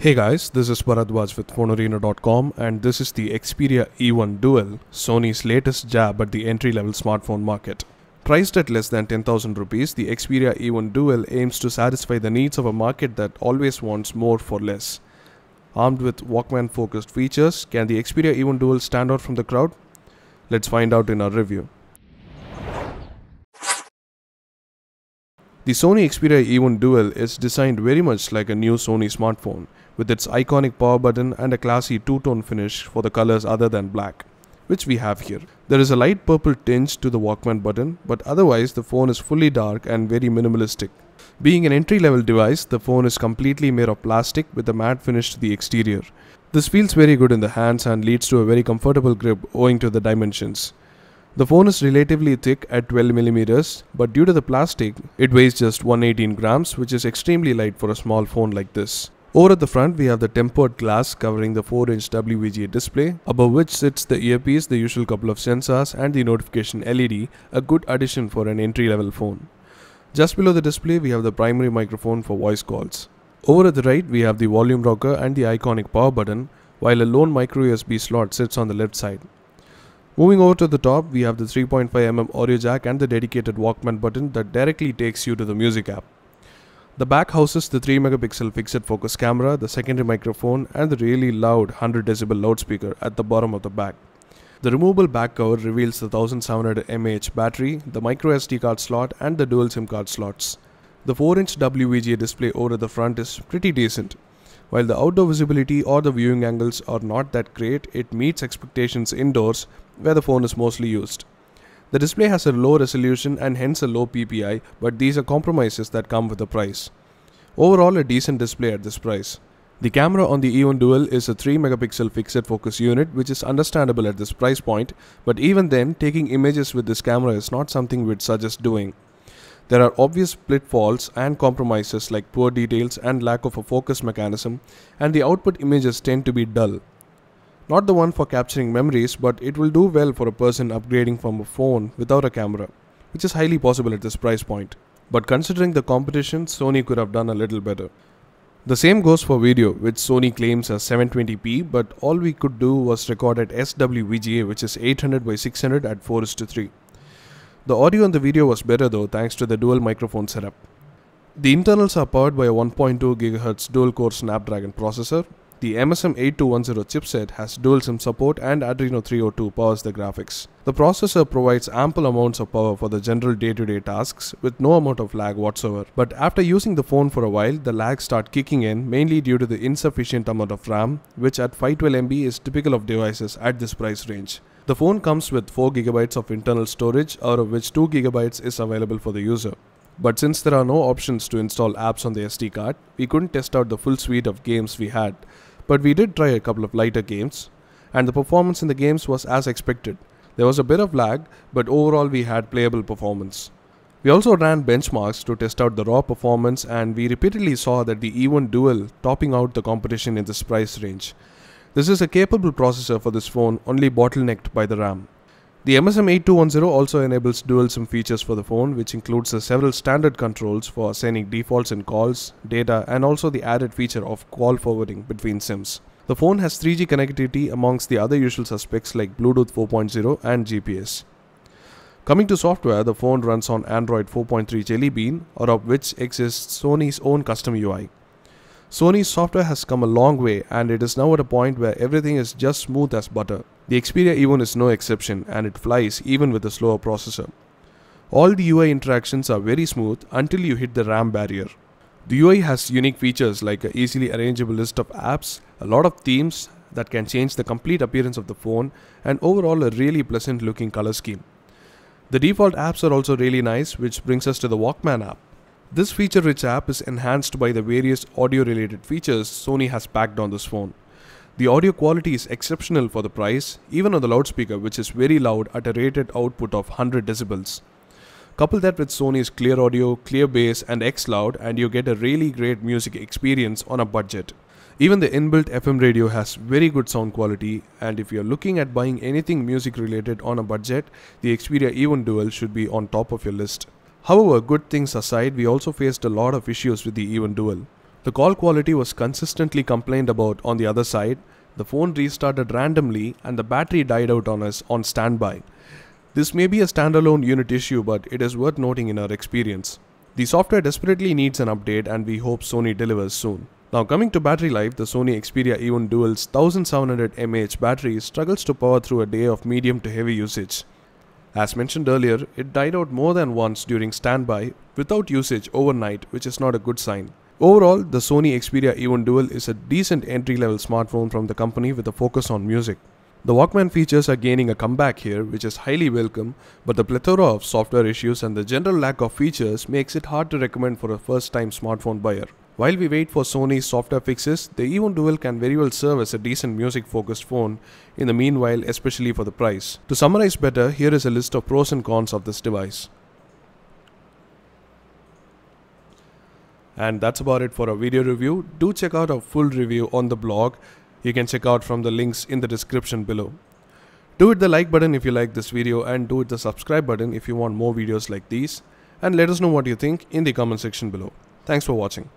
Hey guys, this is Bharadwaj with PhoneArena.com and this is the Xperia E1 Dual, Sony's latest jab at the entry-level smartphone market. Priced at less than 10,000 rupees, the Xperia E1 Dual aims to satisfy the needs of a market that always wants more for less. Armed with Walkman-focused features, can the Xperia E1 Dual stand out from the crowd? Let's find out in our review. The Sony Xperia E1 Dual is designed very much like a new Sony smartphone, with its iconic power button and a classy two-tone finish for the colors other than black, which we have here. There is a light purple tinge to the Walkman button, but otherwise the phone is fully dark and very minimalistic. Being an entry-level device, the phone is completely made of plastic with a matte finish to the exterior. This feels very good in the hands and leads to a very comfortable grip owing to the dimensions. The phone is relatively thick at 12mm, but due to the plastic, it weighs just 118 grams, which is extremely light for a small phone like this. Over at the front, we have the tempered glass covering the 4-inch WVGA display, above which sits the earpiece, the usual couple of sensors, and the notification LED, a good addition for an entry-level phone. Just below the display, we have the primary microphone for voice calls. Over at the right, we have the volume rocker and the iconic power button, while a lone micro USB slot sits on the left side. Moving over to the top, we have the 3.5mm audio jack and the dedicated Walkman button that directly takes you to the music app. The back houses the 3MP fixed focus camera, the secondary microphone, and the really loud 100dB loudspeaker at the bottom of the back. The removable back cover reveals the 1700 mAh battery, the microSD card slot, and the dual SIM card slots. The 4-inch WVGA display over the front is pretty decent. While the outdoor visibility or the viewing angles are not that great, it meets expectations indoors, where the phone is mostly used. The display has a low resolution and hence a low PPI, but these are compromises that come with the price. Overall, a decent display at this price. The camera on the E1 Dual is a 3MP fixed focus unit, which is understandable at this price point, but even then, taking images with this camera is not something we'd suggest doing. There are obvious pitfalls and compromises like poor details and lack of a focus mechanism, and the output images tend to be dull. Not the one for capturing memories, but it will do well for a person upgrading from a phone without a camera, which is highly possible at this price point. But considering the competition, Sony could have done a little better. The same goes for video, which Sony claims as 720p, but all we could do was record at SWVGA, which is 800x600 at 4:3. The audio and the video was better though, thanks to the dual microphone setup. The internals are powered by a 1.2 GHz dual-core Snapdragon processor. The MSM 8210 chipset has dual SIM support and Adreno 302 powers the graphics. The processor provides ample amounts of power for the general day-to-day tasks with no amount of lag whatsoever. But after using the phone for a while, the lag starts kicking in, mainly due to the insufficient amount of RAM, which at 512MB is typical of devices at this price range. The phone comes with 4GB of internal storage, out of which 2GB is available for the user. But since there are no options to install apps on the SD card, we couldn't test out the full suite of games we had. But we did try a couple of lighter games, and the performance in the games was as expected. There was a bit of lag, but overall we had playable performance. We also ran benchmarks to test out the raw performance, and we repeatedly saw that the E1 Dual topping out the competition in this price range. This is a capable processor for this phone, only bottlenecked by the RAM. The MSM 8210 also enables dual SIM features for the phone, which includes several standard controls for assigning defaults in calls, data, and also the added feature of call forwarding between SIMs. The phone has 3G connectivity amongst the other usual suspects like Bluetooth 4.0 and GPS. Coming to software, the phone runs on Android 4.3 Jelly Bean, out of which exists Sony's own custom UI. Sony's software has come a long way, and it is now at a point where everything is just smooth as butter. The Xperia E1 is no exception, and it flies even with a slower processor. All the UI interactions are very smooth until you hit the RAM barrier. The UI has unique features like an easily arrangeable list of apps, a lot of themes that can change the complete appearance of the phone, and overall a really pleasant looking color scheme. The default apps are also really nice, which brings us to the Walkman app. This feature-rich app is enhanced by the various audio-related features Sony has packed on this phone. The audio quality is exceptional for the price, even on the loudspeaker, which is very loud at a rated output of 100 decibels. Couple that with Sony's Clear Audio, Clear Bass, and X-Loud, and you get a really great music experience on a budget. Even the inbuilt FM radio has very good sound quality, and if you're looking at buying anything music related on a budget, the Xperia E1 Dual should be on top of your list. However, good things aside, we also faced a lot of issues with the E1 Dual. The call quality was consistently complained about on the other side, the phone restarted randomly and the battery died out on us on standby. This may be a standalone unit issue, but it is worth noting in our experience. The software desperately needs an update and we hope Sony delivers soon. Now coming to battery life, the Sony Xperia E1 Dual's 1700 mAh battery struggles to power through a day of medium to heavy usage. As mentioned earlier, it died out more than once during standby without usage overnight, which is not a good sign. Overall, the Sony Xperia E1 Dual is a decent entry-level smartphone from the company with a focus on music. The Walkman features are gaining a comeback here, which is highly welcome, but the plethora of software issues and the general lack of features makes it hard to recommend for a first-time smartphone buyer. While we wait for Sony's software fixes, the E1 Dual can very well serve as a decent music-focused phone in the meanwhile, especially for the price. To summarize better, here is a list of pros and cons of this device. And that's about it for our video review. Do check out our full review on the blog. You can check out from the links in the description below. Do hit the like button if you like this video and do hit the subscribe button if you want more videos like these. And let us know what you think in the comment section below. Thanks for watching.